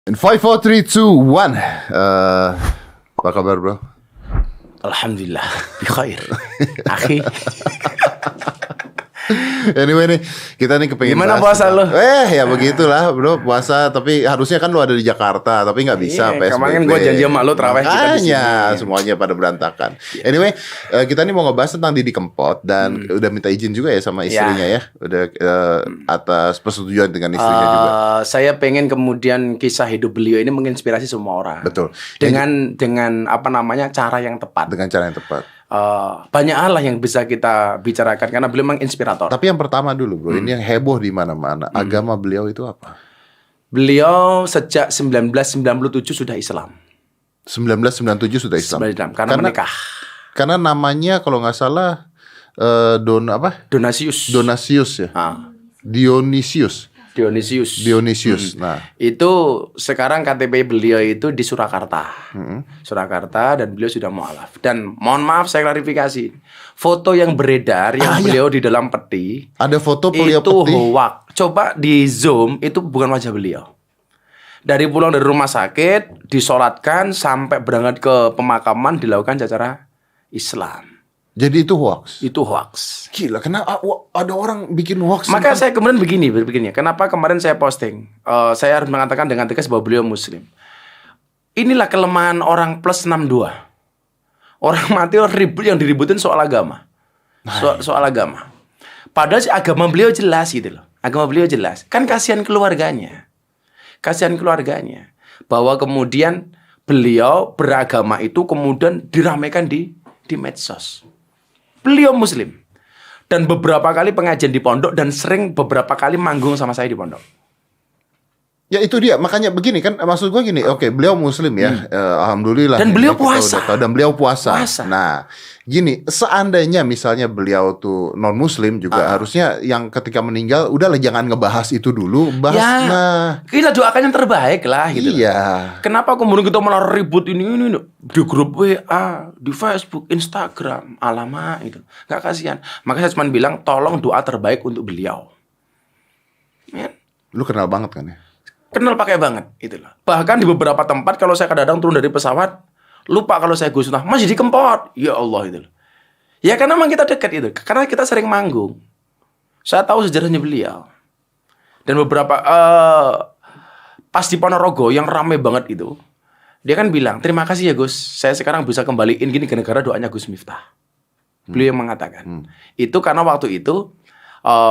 In 5, 4, 3, 2, 1. Apa kabar bro? Alhamdulillah, bi khair. Akhi. Anyway nih, kita nih kepengen Gimana bahas puasa lo? ya begitulah bro, puasa. Tapi harusnya kan lu ada di Jakarta, tapi nggak bisa Iya, PSBB. kemarin gua janji sama lu terawih kita di sini. Makanya semuanya pada berantakan. Anyway, kita nih mau ngebahas tentang Didi Kempot. Dan udah minta izin juga ya sama istrinya ya. Udah atas persetujuan dengan istrinya juga. Saya pengen kemudian kisah hidup beliau ini menginspirasi semua orang. Betul. Dengan apa namanya, cara yang tepat. Dengan cara yang tepat. Banyak hal lah yang bisa kita bicarakan karena beliau memang inspirator. Tapi yang pertama dulu bro, ini yang heboh di mana-mana. Agama beliau itu apa? Beliau sejak 1997 sudah Islam. 1997 sudah Islam. Karena menikah. Karena namanya kalau nggak salah Donasius. Donasius ya. Dionisius. Nah, itu sekarang KTP beliau itu di Surakarta. Surakarta, dan beliau sudah mualaf. Dan mohon maaf saya klarifikasi. Foto yang beredar yang beliau di dalam peti, ada foto beliau itu peti. hoax. Coba di zoom, itu bukan wajah beliau. Dari pulang dari rumah sakit, disolatkan sampai berangkat ke pemakaman dilakukan secara Islam. Jadi itu hoax. Itu hoax. Gila, kenapa ada orang bikin hoax? Maka saya kemudian begini. Kenapa kemarin saya posting? Saya harus mengatakan dengan tegas bahwa beliau Muslim. Inilah kelemahan orang plus 62. Orang mati ribut yang diributin soal agama. Soal agama. Padahal agama beliau jelas gitu loh. Agama beliau jelas. Kan kasihan keluarganya. Bahwa kemudian beliau beragama itu kemudian diramaikan di medsos. Beliau Muslim. Dan beberapa kali pengajian di pondok dan sering beberapa kali manggung sama saya di pondok. Ya itu dia, makanya begini kan, maksud gua gini, oke, beliau Muslim ya, alhamdulillah. Dan beliau puasa. Dan beliau puasa. Nah, gini, seandainya misalnya beliau tuh non Muslim juga harusnya yang ketika meninggal, udahlah jangan ngebahas itu dulu, bahas. Ya, nah, kita doakan yang terbaik lah gitu. Iya. Kenapa kemudian kita malah ribut ini di grup WA, di Facebook, Instagram, alamak gitu. Gak kasihan. Maka saya cuma bilang tolong doa terbaik untuk beliau. Ya. Lu kenal banget kan ya? Kenal pakai banget itu loh. Bahkan di beberapa tempat kalau saya kadang-kadang turun dari pesawat, lupa kalau saya Gus Miftah masih di Kempot. Ya Allah itu loh. Ya karena memang kita dekat itu. Karena kita sering manggung. Saya tahu sejarahnya beliau. Dan beberapa pas di Ponorogo yang ramai banget itu, dia kan bilang, "Terima kasih ya Gus, saya sekarang bisa kembaliin gini gara-gara doanya Gus Miftah." Beliau yang mengatakan. Itu karena waktu itu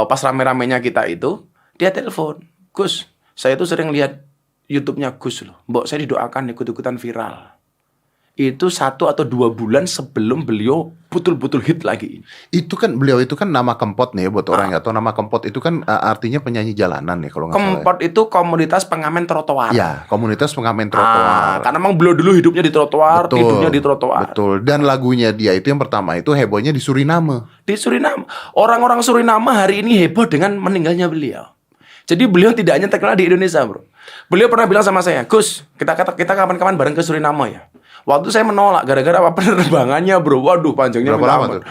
pas rame-ramenya kita itu, dia telepon, "Gus, saya tuh sering lihat YouTube-nya Gus loh. Mbok saya didoakan ikut-ikutan viral." Itu 1 atau 2 bulan sebelum beliau betul-betul hit lagi. Itu kan beliau itu kan nama Kempot nih ya, buat orang nggak tahu, nama Kempot itu kan artinya penyanyi jalanan ya kalau nggak salah. Kempot itu komunitas pengamen trotoar. Ya, komunitas pengamen trotoar. Karena memang beliau dulu hidupnya di trotoar, tidurnya di trotoar. Betul. Dan lagunya dia itu yang pertama itu hebohnya di Suriname. Di Suriname. Orang-orang Suriname hari ini heboh dengan meninggalnya beliau. Jadi beliau tidak hanya terkenal di Indonesia, bro. Beliau pernah bilang sama saya, "Gus, kita kapan-kapan bareng ke Suriname ya." Waktu saya menolak gara-gara apa, penerbangannya, bro. Waduh, panjangnya. Berapa lama tuh?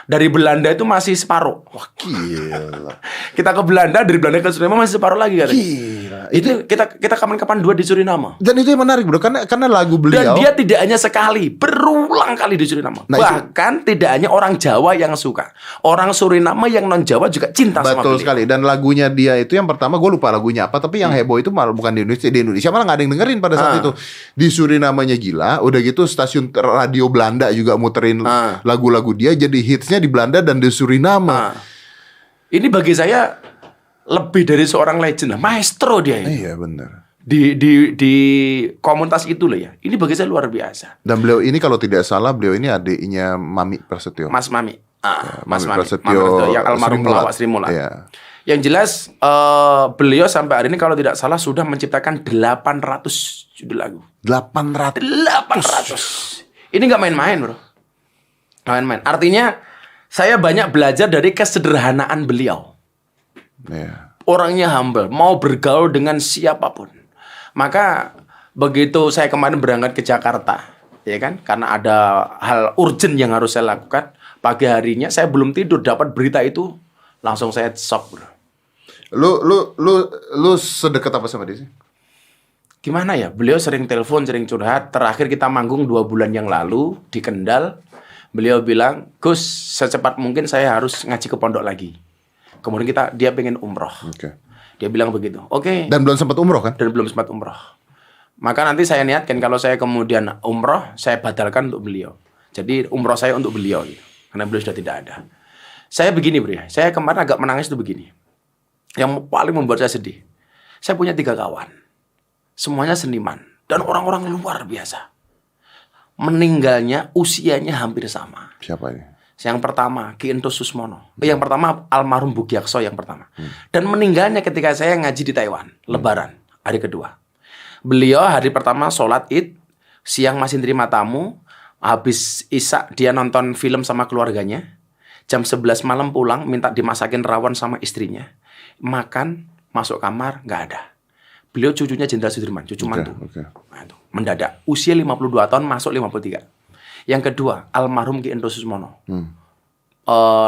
Dari Belanda itu masih separuh. Wah, gila. Kita ke Belanda, dari Belanda ke Suriname masih separuh lagi katanya. Gila. Itu kita kapan-kapan dua di Suriname. Dan itu yang menarik, bro, karena lagu beliau. Dan dia tidak hanya sekali, berulang kali di Suriname. Nah, bahkan tidak hanya orang Jawa yang suka, orang Suriname yang non Jawa juga cinta sama beliau. Betul sekali. Dan lagunya dia itu yang pertama, gue lupa lagunya apa, tapi yang heboh itu malah bukan di Indonesia. Di Indonesia malah nggak ada yang dengerin pada saat itu. Di Surinamenya gila. Udah gitu stasiun radio Belanda juga muterin lagu-lagu dia, jadi hitsnya di Belanda dan di Suriname. Ini bagi saya lebih dari seorang legend lah, maestro dia ini. Iya benar. Di komunitas itu loh ya. Ini bagi saya luar biasa. Dan beliau ini kalau tidak salah beliau ini adiknya Mami Prasetyo. Mas Mami. Mas Mami Prasetyo yang almarhum pelawak Sri Mulat. Iya. Yang jelas beliau sampai hari ini kalau tidak salah sudah menciptakan 800 judul lagu. 800. Ini nggak main-main, bro. Nggak main-main. Artinya saya banyak belajar dari kesederhanaan beliau. Iya. Orangnya humble, mau bergaul dengan siapapun. Maka begitu saya kemarin berangkat ke Jakarta, ya kan? Karena ada hal urgent yang harus saya lakukan. Pagi harinya saya belum tidur, dapat berita itu langsung saya shock, bro. Lu sedekat apa sama dia sih? gimana ya? Beliau sering telepon, sering curhat. Terakhir kita manggung 2 bulan yang lalu di Kendal. Beliau bilang, Gus, secepat mungkin saya harus ngaji ke pondok lagi. Kemudian dia pengen umroh. Oke. Dia bilang begitu. Oke. Dan belum sempat umroh kan? Dan belum sempat umroh. Maka nanti saya niatkan kalau saya kemudian umroh, saya batalkan untuk beliau. Jadi umroh saya untuk beliau gitu. Karena beliau sudah tidak ada. Saya begini, Bro. Saya kemarin agak menangis itu begini. Yang paling membuat saya sedih. Saya punya 3 kawan. Semuanya seniman dan orang-orang luar biasa. Meninggalnya usianya hampir sama. Siapa ini? Yang pertama Ki Entus Susmono. Yang pertama almarhum Bugiakso yang pertama. Dan meninggalnya ketika saya ngaji di Taiwan, Lebaran, hari kedua. Beliau hari pertama sholat Id, siang masih terima tamu, habis Isya dia nonton film sama keluarganya. Jam 11 malam pulang, minta dimasakin rawon sama istrinya. Makan, masuk kamar, nggak ada. Beliau cucunya Jenderal Sudirman, cucu mantu. Nah, itu, mendadak. Usia 52 tahun, masuk 53. Yang kedua, almarhum Ki Entus Susmono.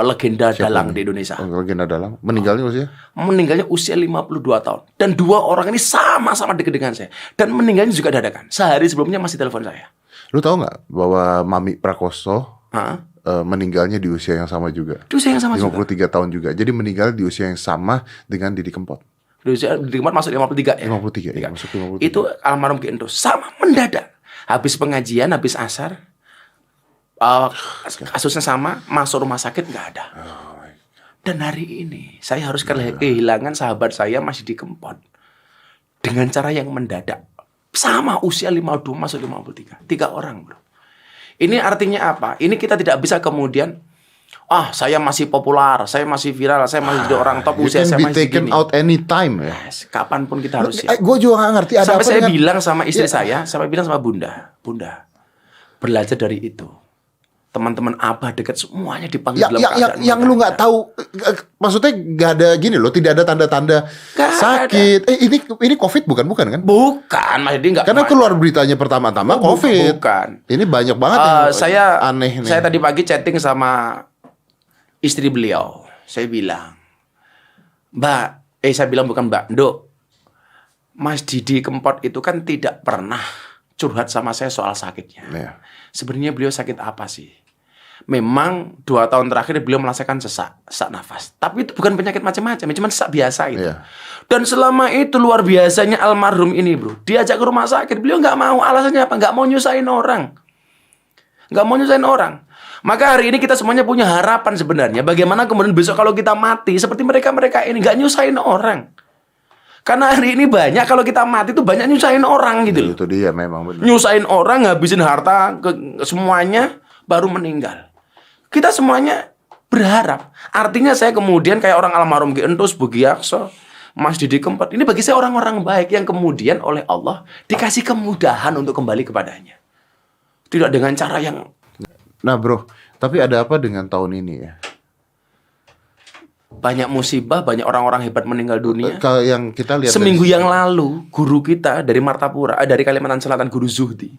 Legenda Siapa dalang ini? di Indonesia. Legenda dalang. Meninggalnya usia? Meninggalnya usia 52 tahun. Dan 2 orang ini sama-sama dekat dengan saya. Dan meninggalnya juga dadakan. Sehari sebelumnya masih telepon saya. Lu tahu nggak bahwa Mami Prakoso Hah? meninggalnya di usia yang sama juga? Itu saya yang sama juga. 53 tahun juga. Jadi meninggal di usia yang sama dengan Didi Kempot. Di tempat masuk 53 ya. 53 ya, masuk 53. Itu almarhum Ki Entus. Sama mendadak. Habis pengajian, habis asar. Kasusnya sama, masuk rumah sakit nggak ada. Dan hari ini saya harus kehilangan sahabat saya masih di Kempot. Dengan cara yang mendadak. Sama usia 52 masuk 53. 3 orang, Bro. Ini artinya apa? Ini kita tidak bisa kemudian saya masih populer, saya masih viral, saya masih jadi orang top, usia saya masih taken segini. out anytime ya. Yes, kapanpun kita harus siap. Gue juga gak ngerti ada Sampai apa saya dengan... bilang sama istri saya, sampai bilang sama Bunda, belajar dari itu. Teman-teman abah dekat semuanya dipanggil dalam keadaan yang lu nggak tahu, maksudnya nggak ada gini loh, tidak ada tanda-tanda sakit. Ini COVID bukan kan? Bukan, Mas Edi nggak. Karena keluar beritanya pertama-tama COVID. Bukan. Ini banyak banget yang saya aneh nih. Saya tadi pagi chatting sama istri beliau. Saya bilang, saya bilang bukan Mbak, Nduk. Mas Didi Kempot itu kan tidak pernah curhat sama saya soal sakitnya. Ya. Sebenarnya beliau sakit apa sih? Memang 2 tahun terakhir beliau merasakan sesak nafas. Tapi itu bukan penyakit macam-macam, cuma sesak biasa itu. Iya. Dan selama itu luar biasanya almarhum ini, Bro. Diajak ke rumah sakit, beliau nggak mau. Alasannya apa? Nggak mau nyusahin orang. Maka hari ini kita semuanya punya harapan sebenarnya. Bagaimana kemudian besok kalau kita mati seperti mereka ini nggak nyusahin orang. Karena hari ini banyak kalau kita mati itu banyak nyusahin orang gitu loh. Itu dia memang benar. Nyusahin orang, ngabisin harta semuanya baru meninggal. Kita semuanya berharap. Artinya saya kemudian kayak orang almarhum Ki Entus, Bugiakso, Mas Didi Kempot. Ini bagi saya orang-orang baik yang kemudian oleh Allah dikasih kemudahan untuk kembali kepadanya. Tidak dengan cara yang... Nah bro, tapi ada apa dengan tahun ini ya? Banyak musibah, banyak orang-orang hebat meninggal dunia. Kalau yang kita lihat seminggu yang lalu, guru kita dari Martapura, dari Kalimantan Selatan, Guru Zuhdi,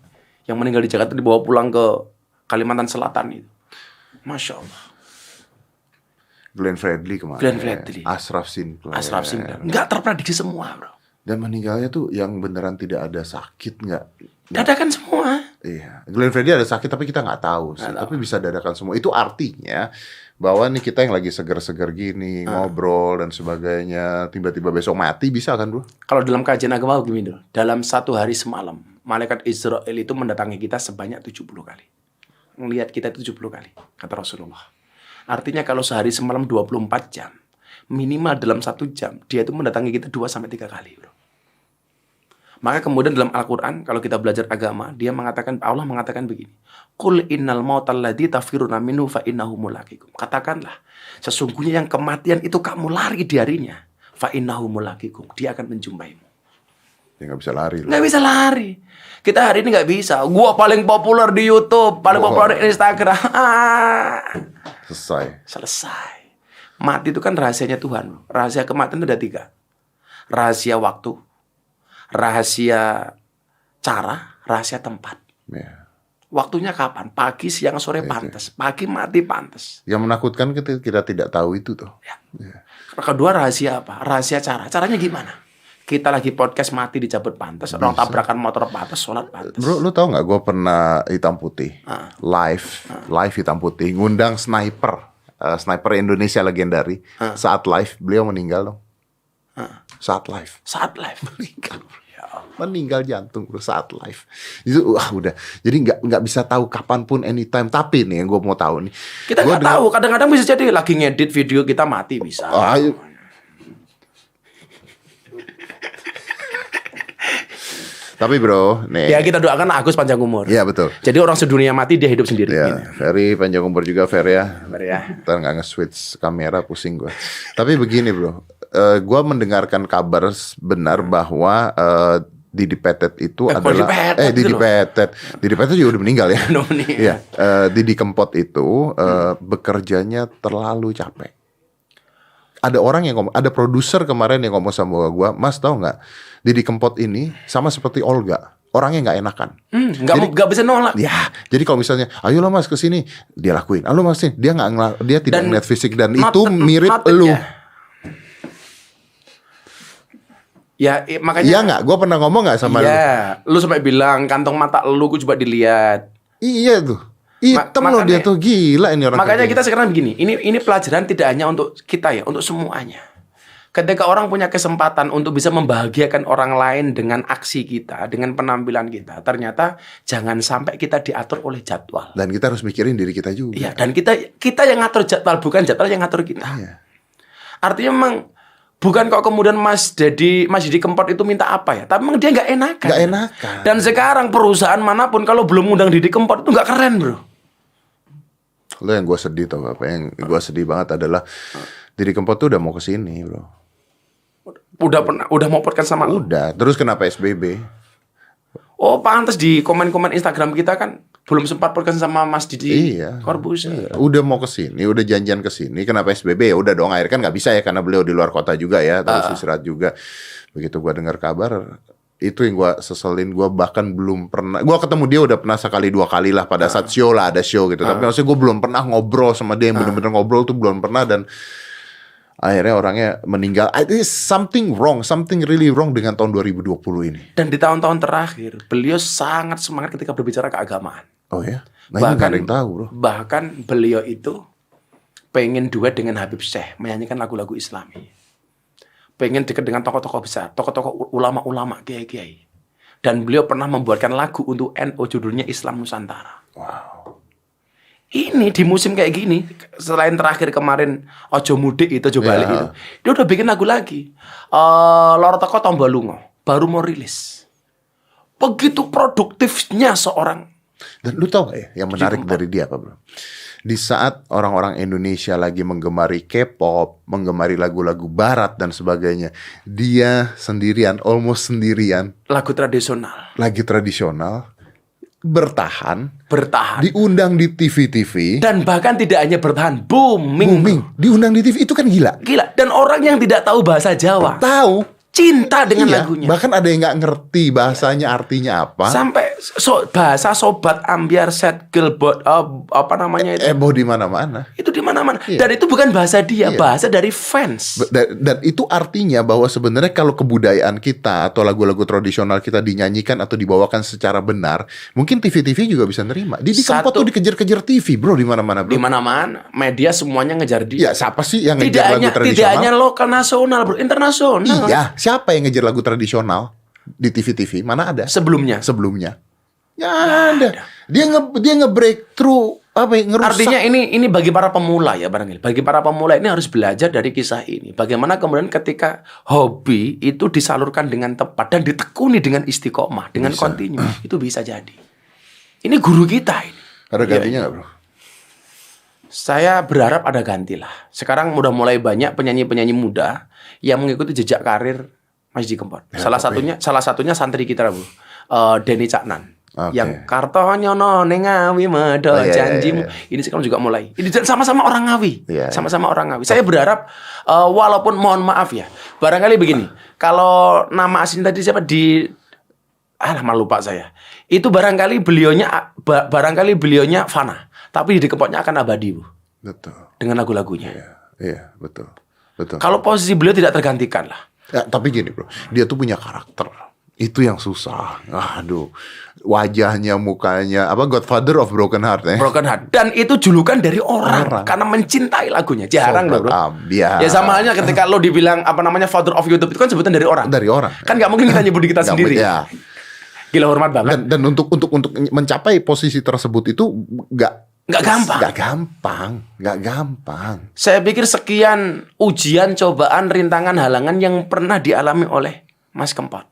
yang meninggal di Jakarta dibawa pulang ke Kalimantan Selatan itu. Masya Allah. Glenn Fredly kemarin. Glenn Fredly. Ashraf Sinclair. Nggak terprediksi semua, Bro. Dan meninggalnya tuh yang beneran tidak ada sakit nggak? Dadakan semua. Iya. Glenn Fredly ada sakit tapi kita nggak tahu sih. Tapi bisa dadakan semua. Itu artinya bahwa nih kita yang lagi seger-seger gini, ngobrol dan sebagainya, tiba-tiba besok mati bisa kan, Bro? Kalau dalam kajian agama begini, Bro. Dalam 1 hari semalam, malaikat Israel itu mendatangi kita sebanyak 70 kali. Melihat kita itu 70 kali, kata Rasulullah. Artinya kalau sehari semalam 24 jam, minimal dalam 1 jam, dia itu mendatangi kita 2-3 kali, Bro. Maka kemudian dalam Al-Quran, kalau kita belajar agama, Allah mengatakan begini. Qul innal mautal ladzi tafiruna minhu fa innahu mulaqikum. Katakanlah, sesungguhnya yang kematian itu kamu lari dari-nya, fa innahu mulaqikum. Dia akan menjumpaimu. Ya nggak bisa lari. Nggak bisa lari. Kita hari ini nggak bisa. Gua paling populer di YouTube, paling populer di Instagram. Selesai. Mati itu kan rahasianya Tuhan. Rahasia kematian itu ada 3. Rahasia waktu, rahasia cara, rahasia tempat. Ya. Waktunya kapan? Pagi, siang, sore pantas. Pagi mati pantas. Yang menakutkan kita tidak tahu itu tuh. Ya. Kedua rahasia apa? Rahasia cara. Caranya gimana? Kita lagi podcast mati dicabut pantas, orang tabrakan motor pantas, sholat pantas. Bro, lu tau nggak? Gue pernah hitam putih, live hitam putih, ngundang sniper Indonesia legendari. Saat live beliau meninggal dong. Saat live meninggal. Meninggal jantung bro saat live itu udah jadi nggak bisa tahu kapanpun anytime. Tapi nih yang gue mau tahu nih, kita nggak tahu, kadang-kadang bisa jadi lagi ngedit video kita mati bisa. Tapi bro, nih. Ya kita doakan Agus panjang umur. Iya betul. Jadi orang sedunia mati dia hidup sendiri. Ya, Ferry panjang umur juga Ferry ya. Ntar nggak nge-switch kamera pusing gue. Tapi begini bro, gue mendengarkan kabar benar bahwa Didi Petet itu adalah Didi Petet juga udah meninggal ya. Iya, Didi Kempot itu bekerjanya terlalu capek. Ada orang yang ngomong, ada produser kemarin yang ngomong sama gue, Mas tahu nggak, Didi Kempot ini sama seperti Olga, orangnya nggak enakan. Nggak bisa nolak. Ya, jadi kalau misalnya, ayolah Mas kesini, dia lakuin. Ayo Mas, dia tidak melihat fisik dan itu mirip lu. Ya makanya. Iya nggak, gue pernah ngomong nggak sama lu? Iya, lu sampai bilang kantong mata lu gue coba dilihat. Iya tuh. Hitam loh dia tuh, gila ini orang. Makanya kita sekarang begini, ini pelajaran tidak hanya untuk kita ya, untuk semuanya. Ketika orang punya kesempatan untuk bisa membahagiakan orang lain dengan aksi kita, dengan penampilan kita, ternyata jangan sampai kita diatur oleh jadwal. Dan kita harus mikirin diri kita juga. Iya, dan kita yang ngatur jadwal, bukan jadwal yang ngatur kita. Iya. Artinya memang bukan kok kemudian Mas Didi Kempot itu minta apa ya, tapi memang dia nggak enakan. Nggak enakan. Dan sekarang perusahaan manapun kalau belum undang Didi Kempot itu nggak keren bro. Lo yang gue sedih tau apa? Yang gue sedih banget adalah Didi Kempot tuh udah mau kesini bro. Udah mau podcast sama lu? Udah. Terus kenapa PSBB? Oh pantas di komen-komen Instagram kita kan belum sempat podcast sama Mas Didi Corbuzier. Iya. Udah mau kesini, udah janjian kesini. Kenapa PSBB? Ya udah dong, akhirnya kan nggak bisa ya karena beliau di luar kota juga ya, terus istirahat juga. Begitu gue dengar kabar, itu yang gue seselin. Gue bahkan belum pernah, gue ketemu dia udah pernah sekali dua kali lah pada saat show lah, ada show gitu. Tapi maksudnya gue belum pernah ngobrol sama dia yang bener-bener ngobrol tuh belum pernah. Dan akhirnya orangnya meninggal. It is something really wrong dengan tahun 2020 ini. Dan di tahun-tahun terakhir beliau sangat semangat ketika berbicara keagamaan. Oh ya? Nah ini gak ada yang tahu bro. Bahkan beliau itu pengen duet dengan Habib Syekh, menyanyikan lagu-lagu Islami. Pengen dekat dengan tokoh-tokoh besar, tokoh-tokoh ulama-ulama, kiai-kiai. Dan beliau pernah membuatkan lagu untuk NU judulnya Islam Nusantara. Wow. Ini di musim kayak gini, selain terakhir kemarin Ojo Mudik itu, Ojo Balik itu, dia udah bikin lagu lagi. Loro Teko Tombolungo baru mau rilis. Begitu produktifnya seorang. Dan lu tau gak ya yang menarik dari dia apa bro? Di saat orang-orang Indonesia lagi menggemari K-pop, menggemari lagu-lagu barat dan sebagainya, dia sendirian, almost sendirian, lagu tradisional, bertahan, diundang di TV-TV, dan bahkan tidak hanya bertahan, booming, diundang di TV, itu kan gila. Dan orang yang tidak tahu bahasa Jawa tahu, cinta dengan lagunya. Bahkan ada yang nggak ngerti bahasanya artinya apa. Sampai bahasa sobat ambiar set gelbot apa namanya itu. Di mana-mana. Itu di mana-mana. Dan itu bukan bahasa dia, bahasa dari fans. Dan itu artinya bahwa sebenarnya kalau kebudayaan kita atau lagu-lagu tradisional kita dinyanyikan atau dibawakan secara benar, mungkin TV-TV juga bisa nerima. Didi Kempot tuh dikejar-kejar TV, bro, di mana-mana, bro. Di mana-mana. Media semuanya ngejar dia. Ya, siapa sih yang ngejar lagu tradisional? Tidak hanya lokal nasional, bro, internasional. Iya, siapa yang ngejar lagu tradisional di TV-TV? Mana ada? Sebelumnya. Ya ada. Dia nge-breakthrough ngerusak. Artinya ini bagi para pemula ya barangkali. Bagi para pemula ini harus belajar dari kisah ini. Bagaimana kemudian ketika hobi itu disalurkan dengan tepat dan ditekuni dengan istiqomah, dengan kontinu, itu bisa jadi. Ini guru kita ini. Ada gantinya nggak bro? Saya berharap ada ganti lah. Sekarang udah mulai banyak penyanyi-penyanyi muda yang mengikuti jejak karir Mas Didi Kempot. Salah satunya santri kita bro, Denny Caknan. Yang kartonyono ning Ngawi medo janjimu. Ini sekarang juga mulai. Ini sama-sama orang Ngawi. Sama-sama orang Ngawi. Saya berharap walaupun mohon maaf ya, barangkali begini. Kalau nama asli tadi siapa lupa saya. Itu barangkali beliaunya fana, tapi Didi Kempotnya akan abadi, Bu. Betul. Dengan lagu-lagunya. Iya, betul. Kalau posisi beliau tidak tergantikan lah. Ya, tapi gini bro, dia tuh punya karakter. Itu yang susah. Aduh, wajahnya, mukanya, apa Godfather of Broken Heart ya? Broken Heart. Dan itu julukan dari orang. Karena mencintai lagunya. Jarang loh bro. Ambiar. Ya sama halnya ketika lo dibilang apa namanya Father of YouTube itu kan sebutan dari orang. Dari orang. Kan nggak mungkin kita nyebut di kita sendiri. Ya. Gila hormat banget. Dan untuk mencapai posisi tersebut itu nggak gampang. Saya pikir sekian ujian, cobaan, rintangan, halangan yang pernah dialami oleh Mas Kempot.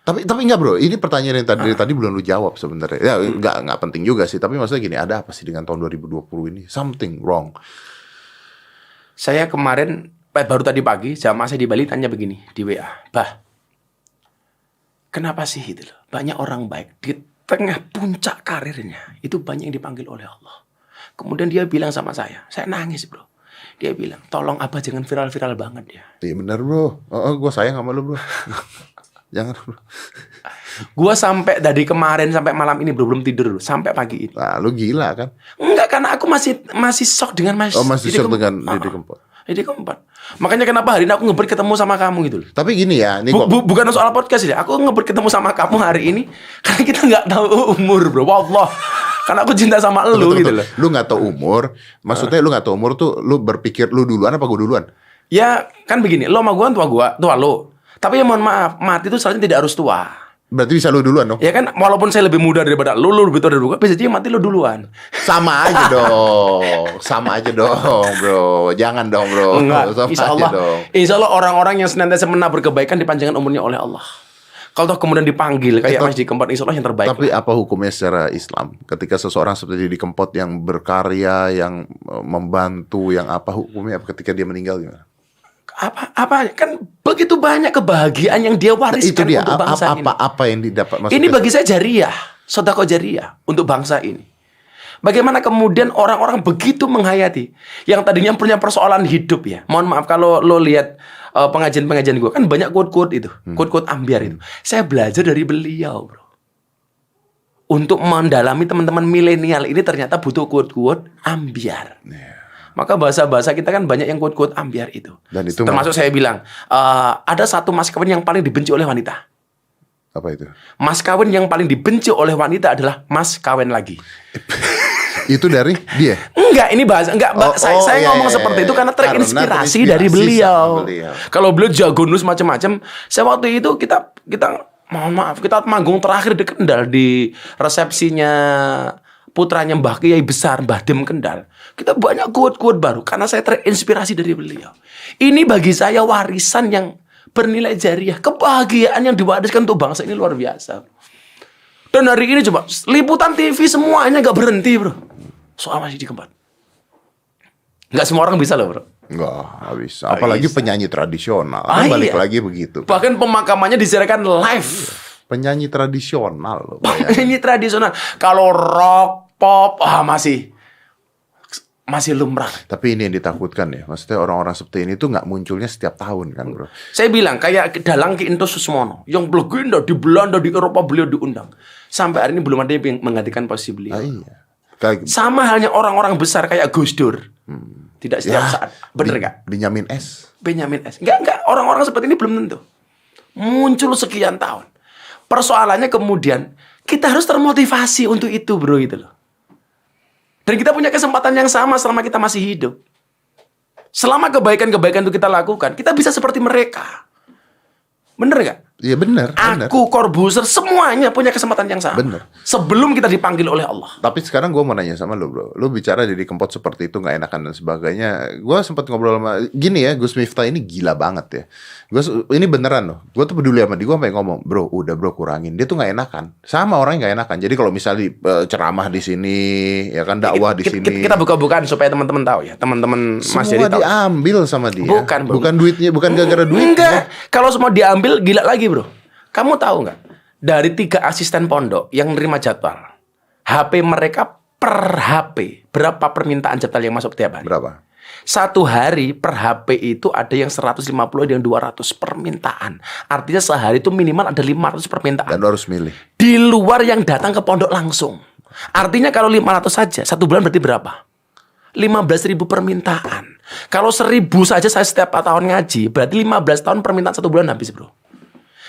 Tapi enggak bro, ini pertanyaan yang tadi belum lu jawab sebenarnya. Ya enggak penting juga sih, tapi maksudnya gini, ada apa sih dengan tahun 2020 ini? Something wrong. Saya kemarin baru tadi pagi jamaah saya di Bali tanya begini di WA, "Bah, kenapa sih itu loh? Banyak orang baik di tengah puncak karirnya itu banyak yang dipanggil oleh Allah." Kemudian dia bilang sama saya nangis bro. Dia bilang, "Tolong Abah jangan viral-viral banget ya." Iya benar bro, gue sayang sama lu bro. Jangan bro. Gua sampai dari kemarin sampai malam ini belum tidur sampai pagi ini. Nah, lu gila kan? Enggak, karena aku masih shock dengan Mas. Masih shock dengan Didi Kempot. Didi Kempot. Makanya kenapa hari ini aku ngebet ketemu sama kamu gitu loh. Tapi gini ya, ini bukan soal podcast ya. Aku ngebet ketemu sama kamu hari ini karena kita nggak tahu umur, bro. Wallah. Karena aku cinta sama lu gitu loh. Lu nggak tahu umur, maksudnya lu nggak tahu umur tuh, lu berpikir lu duluan apa gue duluan? Ya kan begini, lo sama tua lo. Tapi ya mohon maaf, mati itu seharusnya tidak harus tua. Berarti bisa lu duluan dong? Ya kan, walaupun saya lebih muda daripada lu lebih tua dari gue, bisa jadi mati lu duluan. Sama aja dong, bro. Jangan dong, bro. Enggak, insya Allah orang-orang yang senantiasa menabur kebaikan dipanjangkan umurnya oleh Allah. Kalau toh kemudian dipanggil kayak Mas Didi Kempot, insya Allah yang terbaik. Tapi apa hukumnya secara Islam? Ketika seseorang seperti Didi Kempot yang berkarya, yang membantu, yang apa hukumnya ketika dia meninggal gimana? Apa kan begitu banyak kebahagiaan yang dia wariskan untuk bangsa ini. Apa yang didapat? Ini bagi saya jariah, sedekah jariah untuk bangsa ini. Bagaimana kemudian orang-orang begitu menghayati yang tadinya punya persoalan hidup ya. Mohon maaf kalau lo lihat pengajian-pengajian gue kan banyak quote-quote itu, quote-quote ambiar itu. Saya belajar dari beliau, bro. Untuk mendalami teman-teman milenial ini ternyata butuh quote-quote ambiar. Maka bahasa-bahasa kita kan banyak yang quote-quote ambiar itu. Dan itu termasuk saya bilang, ada satu mas kawin yang paling dibenci oleh wanita. Apa itu? Mas kawin yang paling dibenci oleh wanita adalah mas kawin lagi. Itu dari dia? Enggak, ini bahasa saya ngomong seperti itu karena terinspirasi dari beliau. Kalau beliau jago nulis macam-macam, saya waktu itu kita mohon maaf, kita manggung terakhir di Kendal di resepsinya putranya Mbah Kiai besar Mbah Dim Kendal. Kita banyak quote-quote baru karena saya terinspirasi dari beliau. Ini bagi saya warisan yang bernilai jariah, kebahagiaan yang diwariskan untuk bangsa ini luar biasa. Dan hari ini coba liputan TV semuanya gak berhenti, bro. Soal Mas Didi Kempot. Gak semua orang bisa loh, bro. Nggak bisa. Apalagi penyanyi tradisional. Balik lagi begitu. Bahkan pemakamannya disiarkan live. Penyanyi tradisional loh. Penyanyi tradisional. Kalau rock, pop, masih lumrah. Tapi ini yang ditakutkan ya. Maksudnya orang-orang seperti ini tuh nggak munculnya setiap tahun kan, bro. Saya bilang kayak Dalang Ki Ento Susmono yang legenda di Belanda, di Eropa beliau diundang. Sampai hari ini belum ada yang menggantikan posisi beliau. Iya. Sama halnya orang-orang besar kayak Gus Dur. Tidak setiap saat. Bener nggak? Benyamin S. Enggak. Orang-orang seperti ini belum tentu. Muncul sekian tahun. Persoalannya kemudian kita harus termotivasi untuk itu, bro, gitu loh. Dan kita punya kesempatan yang sama selama kita masih hidup. Selama kebaikan-kebaikan itu kita lakukan, kita bisa seperti mereka. Bener nggak? Iya benar. Aku, Corbuzier, semuanya punya kesempatan yang sama. Bener. Sebelum kita dipanggil oleh Allah. Tapi sekarang gue mau nanya sama lu, bro. Lu bicara Didi Kempot seperti itu nggak enakan dan sebagainya. Gue sempat ngobrol sama gini ya, Gus Miftah ini gila banget ya. Ini beneran loh. Gue tuh peduli sama dia. Gue sampai ngomong, bro, udah bro kurangin. Dia tuh nggak enakan. Sama orangnya nggak enakan. Jadi kalau misalnya ceramah di sini, ya kan dakwah di sini. Kita buka-bukaan supaya teman-teman tahu ya. Teman-teman Mas Jadi tahu. Semua diambil sama dia. Bukan duitnya, bukan gara-gara duitnya. Enggak. Kalau semua diambil, gila lagi, bro. Kamu tahu nggak? Dari 3 asisten pondok yang nerima jadwal, HP mereka per HP, berapa permintaan jadwal yang masuk tiap hari? Berapa? Satu hari per HP itu ada yang 150, ada yang 200 permintaan. Artinya sehari itu minimal ada 500 permintaan. Dan harus milih. Di luar yang datang ke pondok langsung. Artinya kalau 500 saja, 1 bulan berarti berapa? 15.000 permintaan. Kalau 1.000 saja saya setiap tahun ngaji, berarti 15 tahun permintaan 1 bulan habis, bro.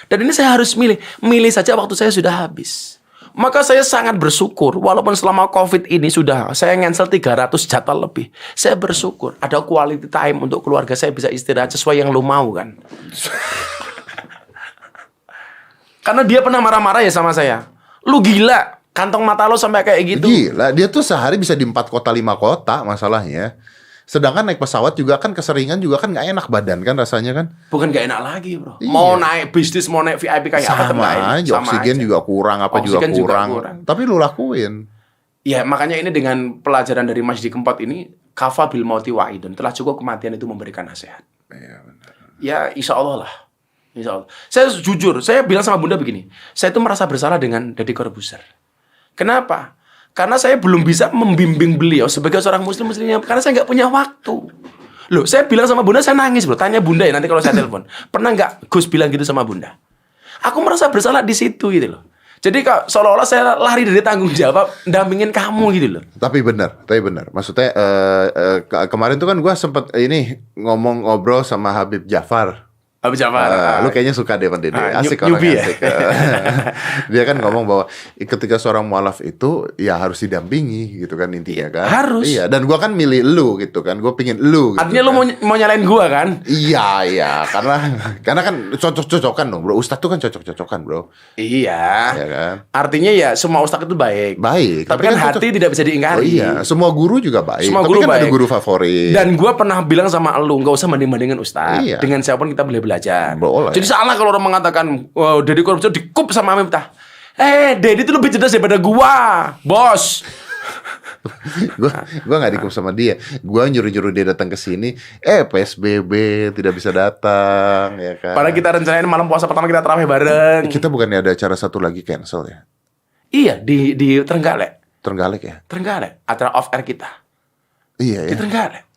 Dan ini saya harus milih saja waktu saya sudah habis. Maka saya sangat bersyukur, walaupun selama COVID ini sudah saya cancel 300 jadwal lebih. Saya bersyukur ada quality time untuk keluarga saya bisa istirahat sesuai yang lu mau kan. Karena dia pernah marah-marah ya sama saya. Lu gila, kantong mata lo sampai kayak gitu. Gila, dia tuh sehari bisa di 4 kota 5 kota masalahnya. Sedangkan naik pesawat juga kan keseringan juga kan nggak enak badan kan rasanya kan. Bukan gak enak lagi, bro. Iya. Mau naik bisnis, mau naik VIP kayak apa Sama aja, oksigen juga kurang, apa juga Oksigen kurang. kurang. Tapi lu lakuin. Ya, makanya ini dengan pelajaran dari Masjid Kempot ini, kafa bil mauti wa'idun. Telah cukup kematian itu memberikan nasihat. Iya benar. Ya, insya Allah lah. Insya Allah. Saya jujur, saya bilang sama Bunda begini. Saya itu merasa bersalah dengan Deddy Corbuzier. Kenapa? Karena saya belum bisa membimbing beliau sebagai seorang muslimnya. Karena saya nggak punya waktu. Loh, saya bilang sama Bunda, saya nangis, bro. Tanya Bunda ya nanti kalau saya telepon. Pernah nggak Gus bilang gitu sama Bunda? Aku merasa bersalah di situ gitu loh. Jadi seolah-olah saya lari dari tanggung jawab dampingin kamu gitu loh. Tapi benar. Maksudnya kemarin tuh kan gua sempet ngobrol sama Habib Jafar. Habib Jafar. Lu kayaknya suka deh Dede. Asik newbie orang asik. Dia kan ngomong bahwa ketika seorang mualaf itu ya harus didampingi gitu kan intinya kan. Harus. Iya, dan gua kan milih lu gitu kan. Gua pingin lu gitu. Artinya kan. lu mau nyalain gua kan? Iya, karena kan cocok-cocokan dong, Bro. Ustadz tuh kan cocok-cocokan, Bro. Iya. Iya kan? Artinya ya semua ustadz itu baik. Baik. Tapi kan hati tidak bisa diingkari. Oh iya, semua guru juga baik. Semua tapi guru kan baik. ada guru favorit. Dan gua pernah bilang sama lu, nggak usah banding-bandingin ustadz. Iya. Dengan siapapun kita boleh belajar. Boleh. Jadi salah kalau orang mengatakan, wow, Deddy Corbuzier dikup sama Miftah. Deddy itu lebih cerdas daripada gua, bos. Gua nggak dikup sama dia. Gua nyuruh-nyuruh dia datang ke sini. PSBB tidak bisa datang, ya kan? Padahal kita rencanain malam puasa pertama kita tarawih bareng. Kita bukannya ada acara satu lagi cancel ya? Iya, di Trenggalek. Trenggalek ya? Trenggalek, acara off air kita. Iya Di ya. Trenggalek.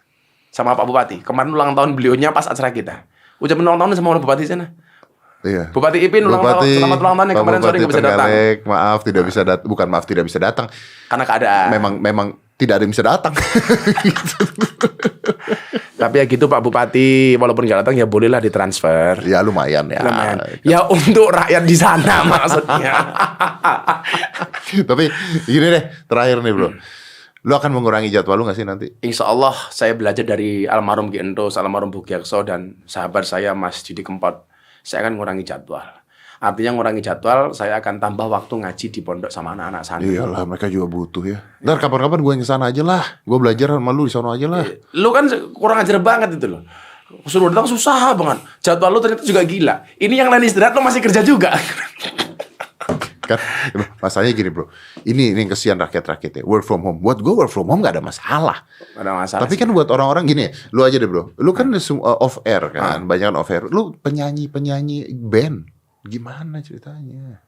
Sama Pak Bupati. Kemarin ulang tahun beliaunya pas acara kita. Ucapan ulang tahun sama Bupati sana. Iya. Bupati Ipin selamat ulang tahun yang kemarin sore nggak bisa datang. Maaf tidak bisa datang. Bukan maaf tidak bisa datang. Karena keadaan. Memang tidak ada yang bisa datang. Tapi ya gitu Pak Bupati, walaupun nggak datang ya bolehlah ditransfer. Ya lumayan ya. Lumayan. Ya untuk rakyat di sana maksudnya. Tapi gini deh, terakhir nih bro. Lu akan mengurangi jadwal lu gak sih nanti? Insya Allah saya belajar dari almarhum Ki Endos, almarhum Bu Giakso, dan sahabat saya Mas Didi Kempot. Saya akan mengurangi jadwal. Artinya mengurangi jadwal, saya akan tambah waktu ngaji di pondok sama anak-anak santri. Iyalah, mereka juga butuh ya. Ntar kapan-kapan gue yang kesana aja lah. Gue belajar sama lu di sana aja lah. Lu kan kurang ajar banget itu loh. Suruh datang susah banget. Jadwal lu ternyata juga gila. Ini yang lain istirahat lu masih kerja juga. Kan masalahnya gini bro, ini yang kesian rakyat-rakyat ya, work from home. Buat gue work from home gak ada masalah. Gak ada masalah. Tapi sih. kan buat orang-orang gini, lu aja deh bro, lu kan off air kan, banyak kan off air. Lu penyanyi band, gimana ceritanya?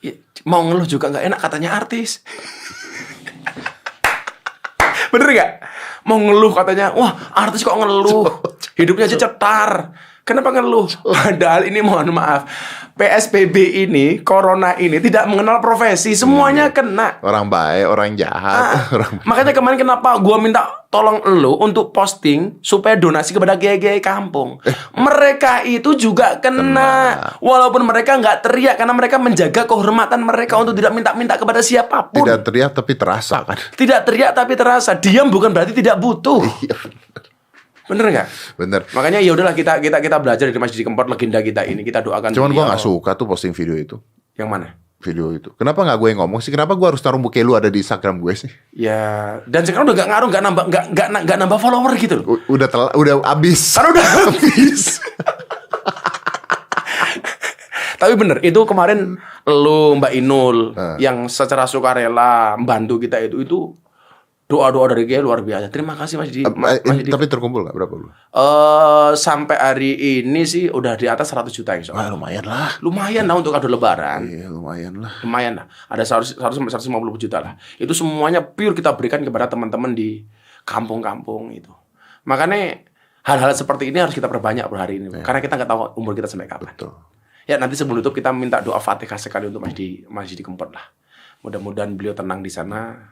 Ya, mau ngeluh juga gak enak katanya artis. Bener gak? Mau ngeluh katanya, wah artis kok ngeluh, hidupnya aja cetar. Kenapa ngeluh? Padahal ini mohon maaf, PSBB ini, Corona ini tidak mengenal profesi, semuanya kena. Orang baik, orang jahat. Makanya kemarin kenapa gua minta tolong lu untuk posting supaya donasi kepada kiai-kiai kampung. Mereka itu juga kena. Walaupun mereka nggak teriak karena mereka menjaga kehormatan mereka untuk tidak minta-minta kepada siapapun. Tidak teriak tapi terasa kan. Tidak teriak tapi terasa. Diam bukan berarti tidak butuh. Bener nggak? Bener. Makanya ya udahlah kita belajar dari Masjid Kempot legenda kita ini, kita doakan. Cuman gue nggak suka tuh posting video itu. Yang mana? Video itu. Kenapa nggak gue yang ngomong sih? Kenapa gue harus taruh muka lu ada di Instagram gue sih? Ya, dan sekarang udah nggak ngaruh, nggak nambah follower gitu loh. Udah abis. Karena udah habis. Tapi bener, itu kemarin lu Mbak Inul yang secara sukarela membantu kita itu doa-doa dari dia luar biasa. Terima kasih Mas Didi. Tapi terkumpul nggak berapa lu? Sampai hari ini sih udah di atas 100 juta insya Allah. Lumayan lah. Lumayan lah untuk kado lebaran. Iya lumayan lah. Lumayan lah. Ada 100 sampai 150 juta lah. Itu semuanya pure kita berikan kepada teman-teman di kampung-kampung itu. Makanya hal-hal seperti ini harus kita perbanyak per hari ini. Karena kita nggak tahu umur kita sampai kapan. Betul. Ya nanti sebelum tutup kita minta doa Fatihah sekali untuk Mas Didi Kempot lah. Mudah-mudahan beliau tenang di sana,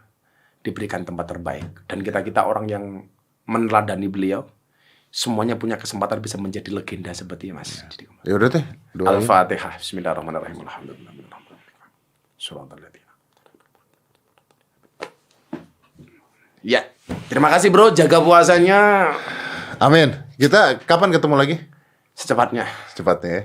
diberikan tempat terbaik. Dan kita orang yang meneladani beliau, semuanya punya kesempatan bisa menjadi legenda seperti Mas Didi Kempot. Ya udah teh. Doain. Al-Fatihah. Bismillahirrahmanirrahim. Alhamdulillah. Suratul Fatihah. Ya, terima kasih bro, jaga puasanya Amin. Kita kapan ketemu lagi? secepatnya. Secepatnya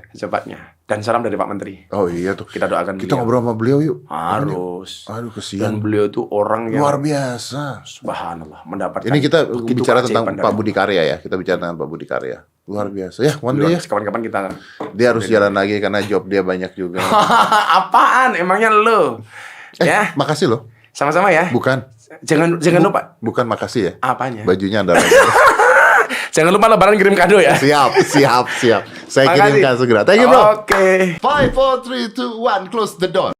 ya. Dan salam dari Pak Menteri. Oh iya tuh. Kita doakan Kita beliau. ngobrol sama beliau yuk. Harus. Aduh Dan kesian. beliau itu orang yang Luar biasa. subhanallah mendapatkan. Ini kita begitu bicara keajaiban tentang dari Pak Budi Karya ya. Kita bicara tentang Pak Budi Karya. Luar biasa. Ya, one day ya. Kapan-kapan kita. Dia harus jalan lagi karena job dia banyak juga. Apaan? Emangnya lo? Ya, Makasih loh. sama-sama ya. Bukan. Jangan lupa. Bukan makasih ya. Apanya? Bajunya Anda lagi. Jangan lupa lebaran kirim kado ya. Siap. Saya Makasih. kirimkan segera. Thank you bro. Oke. 5, 4, 3, 2, 1, close the door.